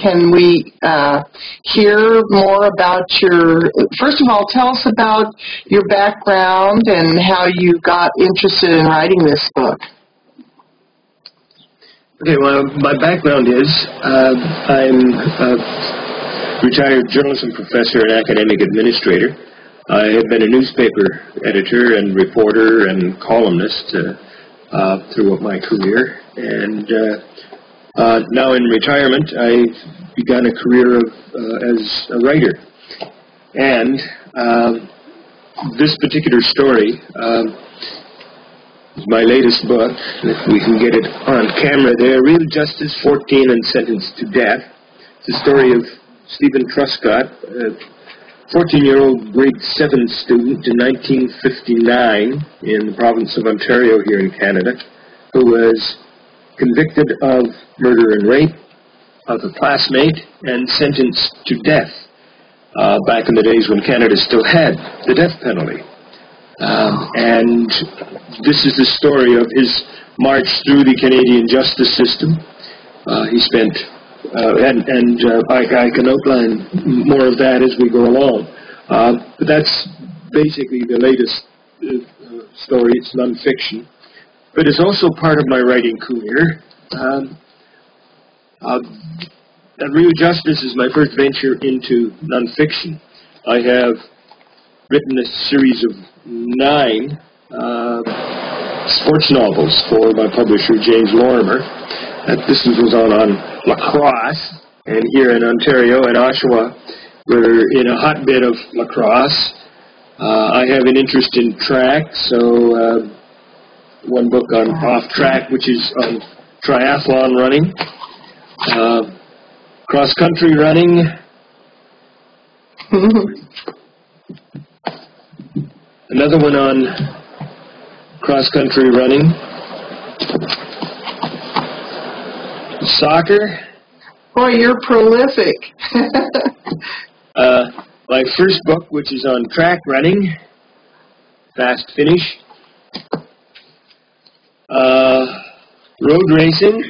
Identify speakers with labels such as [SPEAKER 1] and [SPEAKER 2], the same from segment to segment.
[SPEAKER 1] can we hear more about first of all, tell us about your background and how you got interested in writing this book.
[SPEAKER 2] Okay, well, my background is I'm a retired journalism professor and academic administrator. I have been a newspaper editor and reporter and columnist throughout my career, and now in retirement I've begun a career as a writer. And this particular story is my latest book, if we can get it on camera there, Real Justice, 14 and Sentenced to Death. It's the story of Stephen Truscott, a 14-year-old grade 7 student in 1959 in the province of Ontario here in Canada, who was convicted of murder and rape of a classmate and sentenced to death back in the days when Canada still had the death penalty. And this is the story of his march through the Canadian justice system. He spent, I can outline more of that as we go along. But that's basically the latest story. It's nonfiction. But it's also part of my writing career. And Real Justice is my first venture into nonfiction. I have written a series of 9 sports novels for my publisher, James Lorimer. This was on lacrosse, and here in Ontario and Oshawa, we're in a hotbed of lacrosse. I have an interest in track, so one book on off-track, which is on triathlon running, cross-country running, another one on cross-country running, soccer.
[SPEAKER 1] Boy, you're prolific.
[SPEAKER 2] My first book, which is on track running, fast finish, road racing,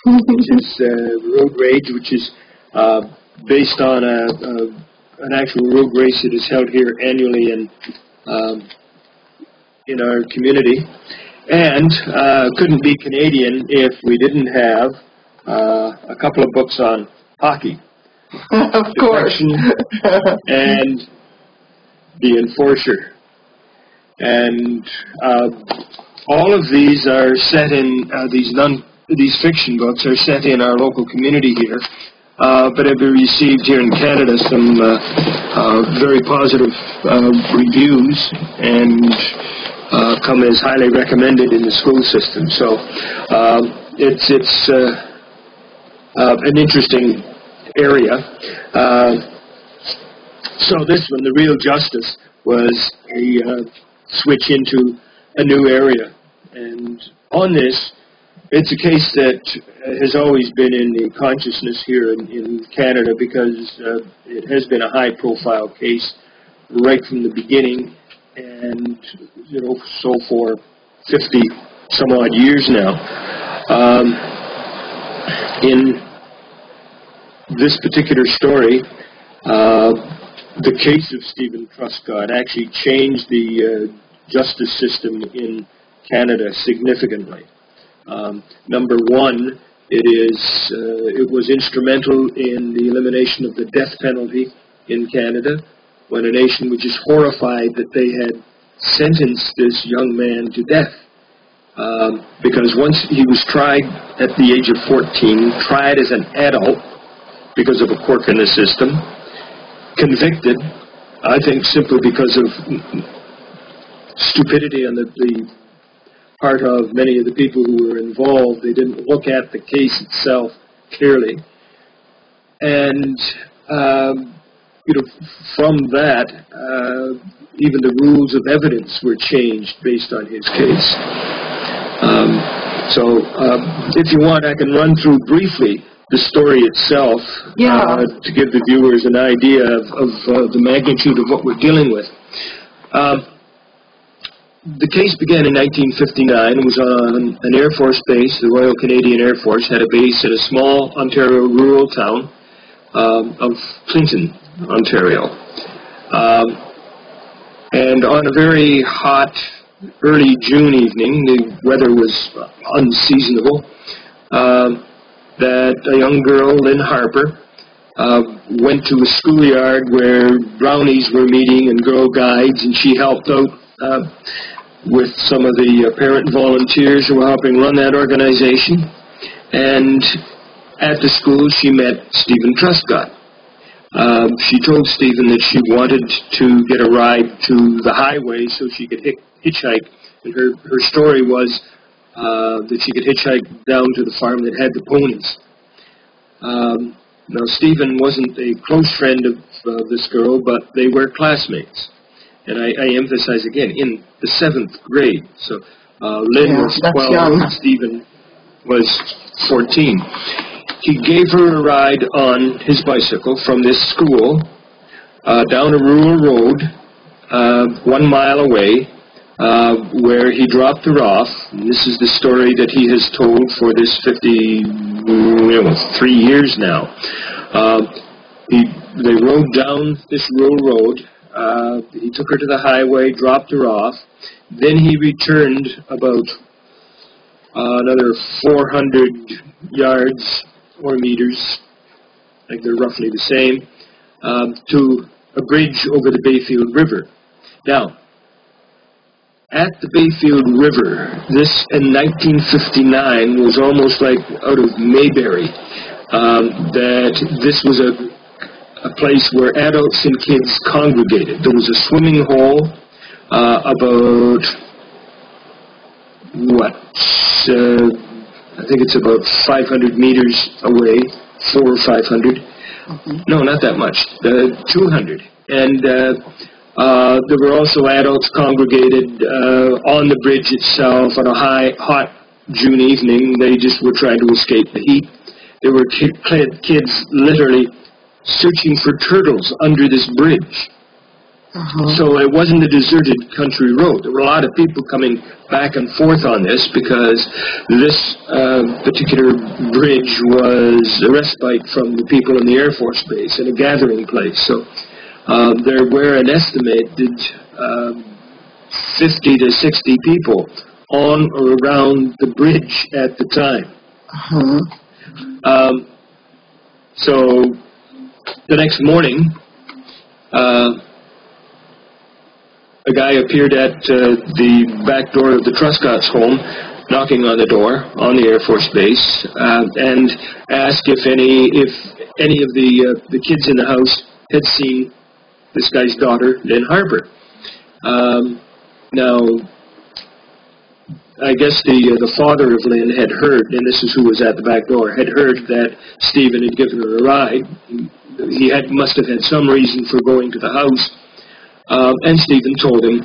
[SPEAKER 2] which is road rage, which is based on an actual road race that is held here annually in our community. And couldn't be Canadian if we didn't have a couple of books on hockey.
[SPEAKER 1] Of course.
[SPEAKER 2] And The Enforcer. And all of these are set in, these fiction books are set in our local community here. But have received here in Canada some very positive reviews and come as highly recommended in the school system. So it's an interesting area. So this one, The Real Justice, was a switch into a new area. And on this, it's a case that has always been in the consciousness here in Canada because it has been a high-profile case right from the beginning, and so for 50-some-odd years now. In this particular story, the case of Stephen Truscott actually changed the justice system in Canada significantly. Number one, it was instrumental in the elimination of the death penalty in Canada, when a nation was just horrified that they had sentenced this young man to death. Because once he was tried at the age of 14, tried as an adult because of a quirk in the system, convicted, I think simply because of stupidity on the part of many of the people who were involved. They didn't look at the case itself clearly. And, from that, even the rules of evidence were changed based on his case. So, if you want, I can run through briefly the story itself to give the viewers an idea of the magnitude of what we're dealing with. the case began in 1959. It was on an Air Force base. The Royal Canadian Air Force had a base in a small Ontario rural town of Clinton, Ontario. And on a very hot, early June evening, the weather was unseasonable, that a young girl, Lynn Harper, went to a schoolyard where brownies were meeting and Girl Guides, and she helped out with some of the parent volunteers who were helping run that organization. And at the school, she met Stephen Truscott. She told Stephen that she wanted to get a ride to the highway so she could hitchhike. And her story was that she could hitchhike down to the farm that had the ponies. Now, Stephen wasn't a close friend of this girl, but they were classmates. And I emphasize again, in the 7th grade. So Lynn was 12 and Stephen was 14. He gave her a ride on his bicycle from this school down a rural road 1 mile away where he dropped her off. And this is the story that he has told for this 3 years now. They rode down this rural road. He took her to the highway, dropped her off. Then he returned about another 400 yards or meters, like they're roughly the same, to a bridge over the Bayfield River. Now, at the Bayfield River, this in 1959 was almost like out of Mayberry, that this was a place where adults and kids congregated. There was a swimming hole about, I think it's about 500 meters away, 400 or 500. No, not that much, 200. And there were also adults congregated on the bridge itself on a hot June evening. They just were trying to escape the heat. There were kids literally searching for turtles under this bridge. So it wasn't a deserted country road. There were a lot of people coming back and forth on this because this particular bridge was a respite from the people in the Air Force Base and a gathering place. So there were an estimated 50 to 60 people on or around the bridge at the time. So the next morning, a guy appeared at the back door of the Truscott's home, knocking on the door on the Air Force Base, and asked if any of the kids in the house had seen this guy's daughter, Lynn Harper. Now, I guess the father of Lynn had heard, and this is who was at the back door, had heard that Stephen had given her a ride. He must have had some reason for going to the house. And Stephen told him,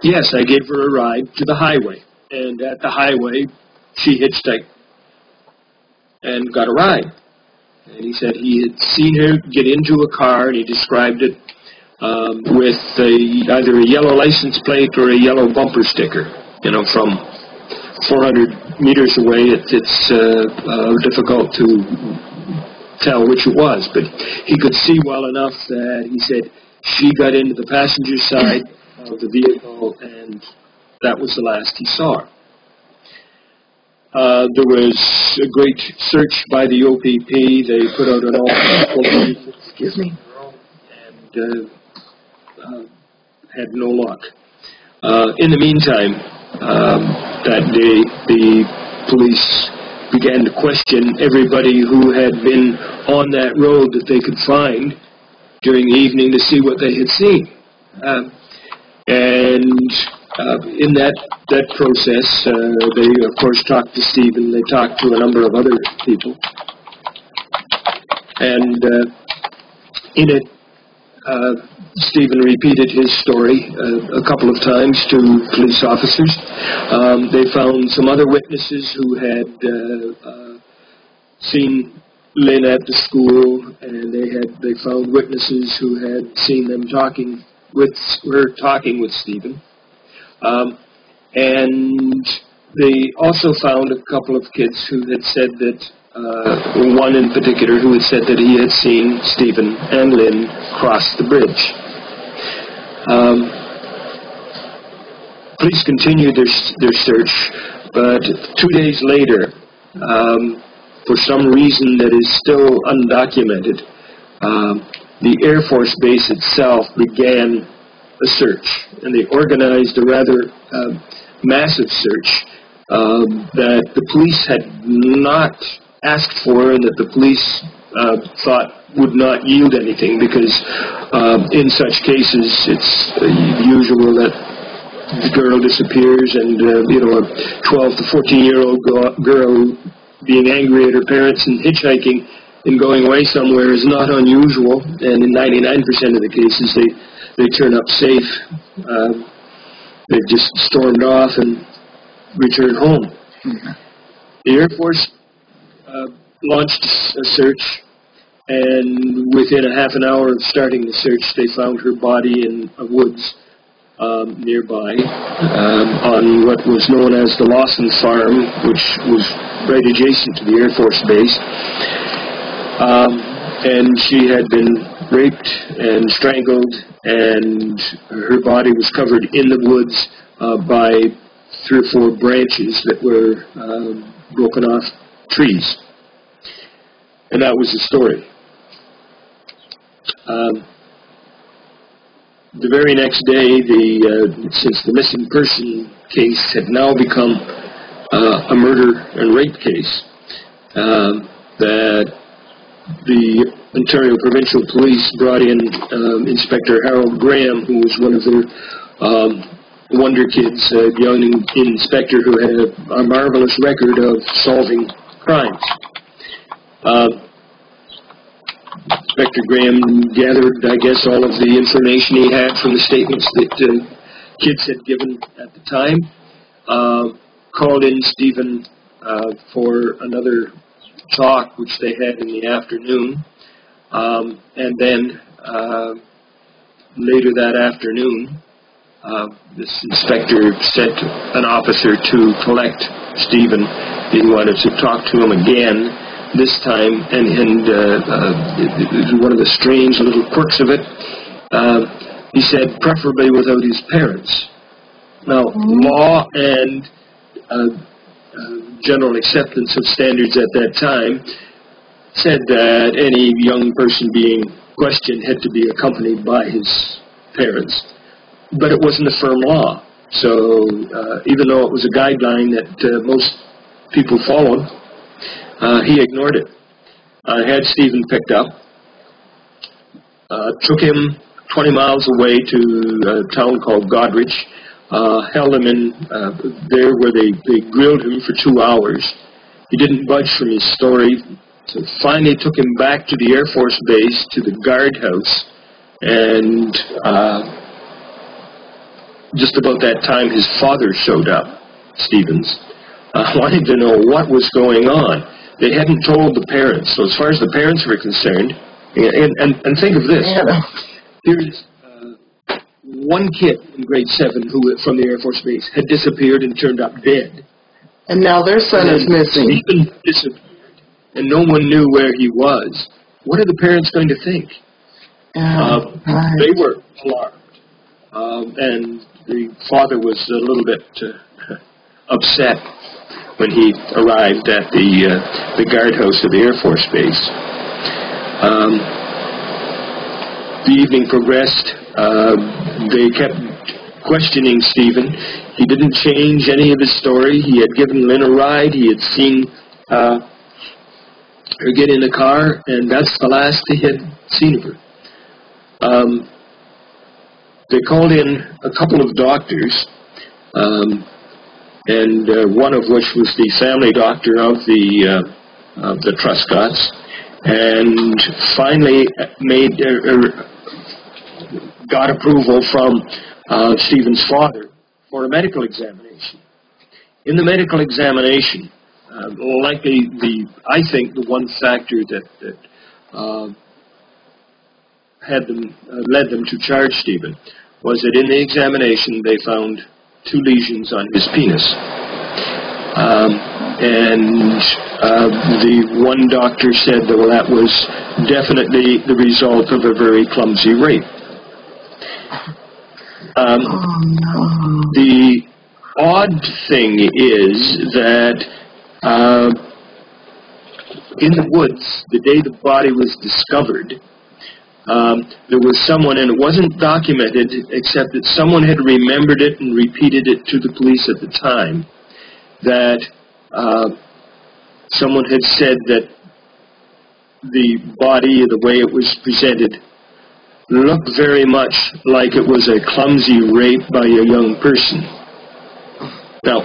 [SPEAKER 2] yes, I gave her a ride to the highway. And at the highway, she hitchhiked and got a ride. And he said he had seen her get into a car, and he described it with either a yellow license plate or a yellow bumper sticker. You know, from 400 meters away, it's difficult to tell which it was. But he could see well enough that he said, she got into the passenger side of the vehicle, and that was the last he saw her. There was a great search by the OPP. They put out an all-purpose
[SPEAKER 1] Excuse me.
[SPEAKER 2] and had no luck. In the meantime, that day, the police began to question everybody who had been on that road that they could find during the evening to see what they had seen. In that process, they, of course, talked to Stephen. They talked to a number of other people. And in it, Stephen repeated his story a couple of times to police officers. They found some other witnesses who had seen Lynn at the school, and they found witnesses who had seen them talking with Stephen. And they also found a couple of kids who had said that, one in particular who had said that he had seen Stephen and Lynn cross the bridge. Police continued their search, but 2 days later, for some reason that is still undocumented, the Air Force Base itself began a search, and they organized a rather massive search that the police had not asked for, and that the police thought would not yield anything, because in such cases it's usual that the girl disappears, and a 12 to 14-year-old girl being angry at her parents and hitchhiking and going away somewhere is not unusual, and in 99% of the cases they turn up safe. They've just stormed off and returned home. Mm-hmm. The Air Force launched a search, and within a half an hour of starting the search, they found her body in a woods nearby, on what was known as the Lawson Farm, which was right adjacent to the Air Force Base. And she had been raped and strangled, and her body was covered in the woods by 3 or 4 branches that were broken off trees. And that was the story. The very next day, since the missing person case had now become a murder and rape case, that the Ontario Provincial Police brought in Inspector Harold Graham, who was one of their wonder kids, a young inspector who had a marvelous record of solving crimes. Inspector Graham gathered, I guess, all of the information he had from the statements that kids had given at the time, called in Stephen for another talk, which they had in the afternoon, and then later that afternoon, this inspector sent an officer to collect Stephen. He wanted to talk to him again this time, and one of the strange little quirks of it, he said, preferably without his parents. Now, law and general acceptance of standards at that time said that any young person being questioned had to be accompanied by his parents, but it wasn't a firm law. So even though it was a guideline that most people followed, he ignored it. Had Stephen picked up, took him 20 miles away to a town called Goderich, held him in there where they grilled him for 2 hours. He didn't budge from his story, so finally took him back to the Air Force Base, to the guardhouse, and just about that time his father showed up, Stevens, wanting to know what was going on. They hadn't told the parents, so as far as the parents were concerned, and think of this, here's one kid in grade 7 who, from the Air Force Base, had disappeared and turned up dead.
[SPEAKER 1] And now their son is missing.
[SPEAKER 2] Stephen disappeared, and no one knew where he was. What are the parents going to think? They were alarmed, and the father was a little bit upset when he arrived at the guardhouse of the Air Force Base. The evening progressed. They kept questioning Stephen. He didn't change any of his story. He had given Lynn a ride. He had seen her get in the car, and that's the last he had seen of her. They called in a couple of doctors, and one of which was the family doctor of the Truscotts, and finally got approval from Stephen's father for a medical examination. In the medical examination, likely I think the one factor that led them to charge Stephen was that in the examination they found 2 lesions on his penis. The one doctor said that, well, that was definitely the result of a very clumsy rape. The odd thing is that in the woods, the day the body was discovered, there was someone, and it wasn't documented, except that someone had remembered it and repeated it to the police at the time, that someone had said that the body, the way it was presented, looked very much like it was a clumsy rape by a young person. Now,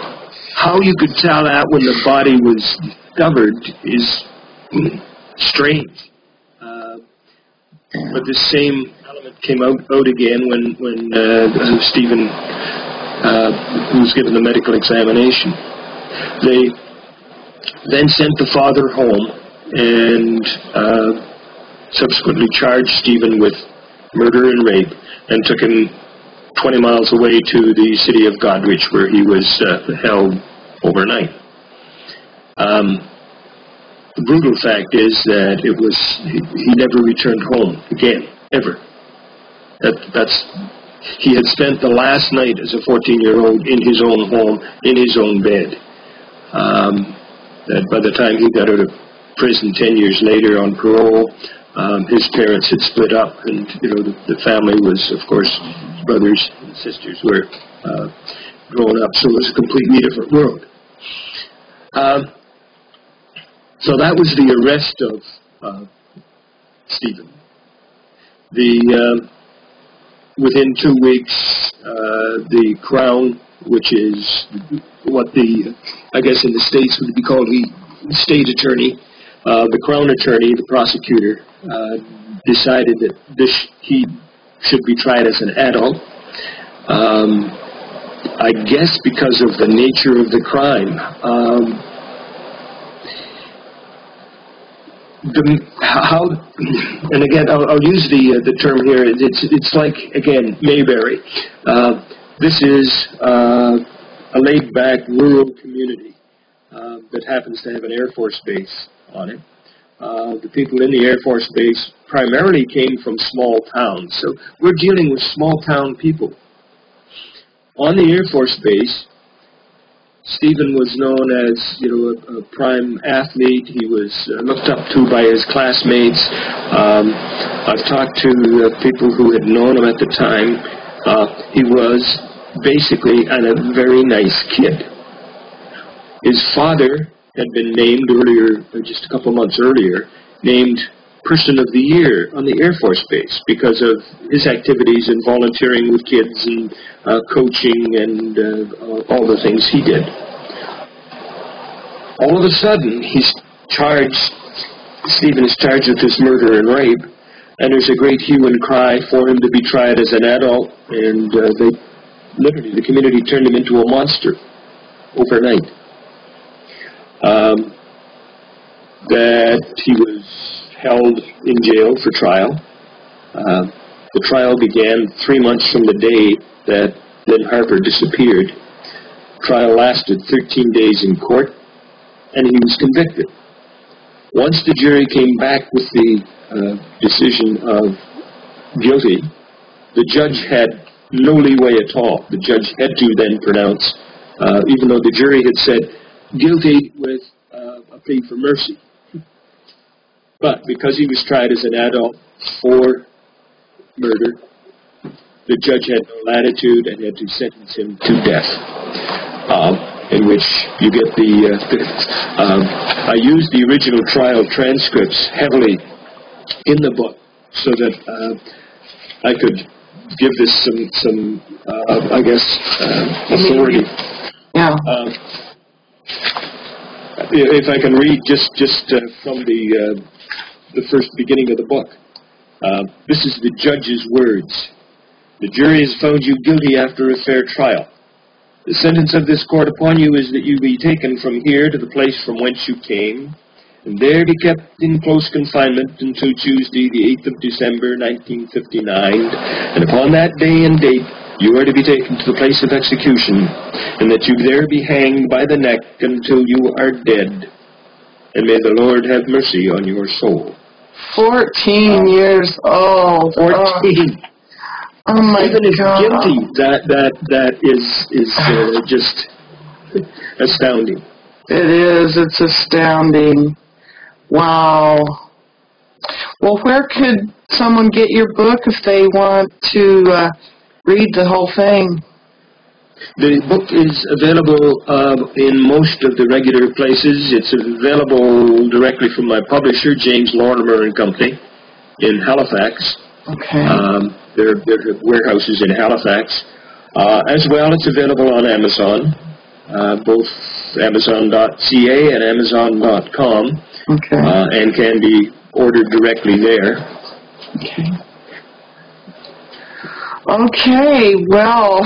[SPEAKER 2] how you could tell that when the body was discovered is strange. But the same element came out again when Stephen was given the medical examination. They then sent the father home and subsequently charged Stephen with murder and rape and took him 20 miles away to the city of Godrich, where he was held overnight. The brutal fact is that he never returned home again, ever. He had spent the last night as a 14-year-old in his own home, in his own bed. That by the time he got out of prison 10 years later on parole, his parents had split up, and the family was, of course, brothers and sisters were grown up, so it was a completely different world. So that was the arrest of Stephen. Within 2 weeks, the Crown, which is what I guess in the States would be called the state attorney, the Crown attorney, the prosecutor, decided that he should be tried as an adult. I guess because of the nature of the crime. And again, I'll use the term here. It's like, again, Mayberry. This is a laid-back rural community that happens to have an Air Force base on it. The people in the Air Force base primarily came from small towns, so we're dealing with small-town people. On the Air Force base, Stephen was known as, a prime athlete. He was looked up to by his classmates. I've talked to people who had known him at the time. He was basically a very nice kid. His father had been named earlier, just a couple months earlier, named Person of the Year on the Air Force Base because of his activities in volunteering with kids and coaching and all the things he did. All of a sudden, Stephen is charged with this murder and rape, and there's a great hue and cry for him to be tried as an adult, and the community turned him into a monster overnight. That he was held in jail for trial. The trial began 3 months from the day that Lynn Harper disappeared. Trial lasted 13 days in court, and he was convicted. Once the jury came back with the decision of guilty, the judge had no leeway at all. The judge had to then pronounce, even though the jury had said guilty with a plea for mercy. But because he was tried as an adult for murder, the judge had no latitude and had to sentence him to death. In which you get I used the original trial transcripts heavily in the book so that I could give this some authority.
[SPEAKER 1] Yeah.
[SPEAKER 2] If I can read just from the first beginning of the book. This is the judge's words. The jury has found you guilty after a fair trial. The sentence of this court upon you is that you be taken from here to the place from whence you came, and there be kept in close confinement until Tuesday, the 8th of December, 1959, and upon that day and date you are to be taken to the place of execution, and that you there be hanged by the neck until you are dead. And may the Lord have mercy on your soul.
[SPEAKER 1] 14 years old.
[SPEAKER 2] 14.
[SPEAKER 1] Oh my
[SPEAKER 2] Even if
[SPEAKER 1] God.
[SPEAKER 2] guilty, that is just astounding.
[SPEAKER 1] It is. It's astounding. Wow. Well, where could someone get your book if they want to read the whole thing?
[SPEAKER 2] The book is available in most of the regular places. It's available directly from my publisher, James Lorimer and Company, in Halifax.
[SPEAKER 1] Okay.
[SPEAKER 2] There are warehouses in Halifax. As well, it's available on Amazon, both Amazon.ca and Amazon.com,
[SPEAKER 1] Okay.
[SPEAKER 2] and can be ordered directly there.
[SPEAKER 1] Okay. Okay, well,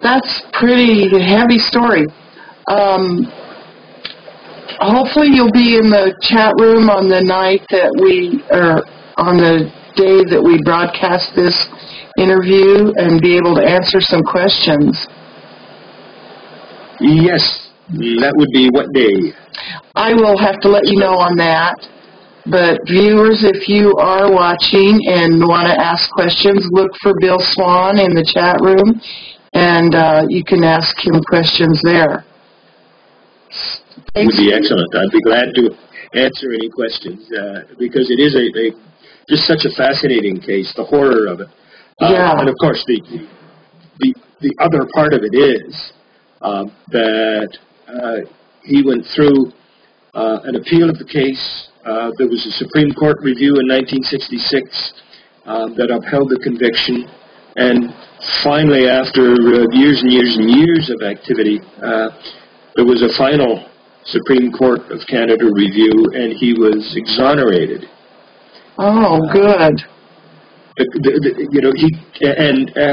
[SPEAKER 1] that's pretty heavy story. Hopefully you'll be in the chat room on the night that on the day that we broadcast this interview and be able to answer some questions.
[SPEAKER 2] Yes, that would be what day?
[SPEAKER 1] I will have to let you know on that. But viewers, if you are watching and want to ask questions, look for Bill Swan in the chat room, and you can ask him questions there.
[SPEAKER 2] It would be excellent. I'd be glad to answer any questions because it is just such a fascinating case, the horror of it.
[SPEAKER 1] Yeah.
[SPEAKER 2] And of course, the other part of it is that he went through an appeal of the case. There was a Supreme Court review in 1966 that upheld the conviction, and finally, after years and years and years of activity, there was a final Supreme Court of Canada review, and he was exonerated.
[SPEAKER 1] Oh, good.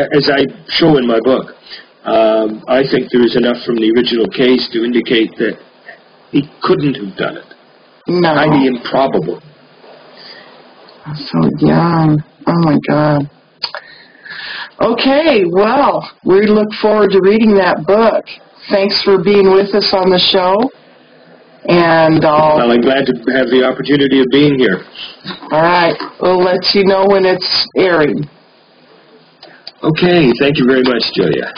[SPEAKER 2] As I show in my book, I think there is enough from the original case to indicate that he couldn't have done it.
[SPEAKER 1] No.
[SPEAKER 2] Highly improbable.
[SPEAKER 1] So young. Oh, my God. Okay, well, we look forward to reading that book. Thanks for being with us on the show. And
[SPEAKER 2] well, I'm glad to have the opportunity of being here.
[SPEAKER 1] All right. We'll let you know when it's airing.
[SPEAKER 2] Okay. Thank you very much, Julia.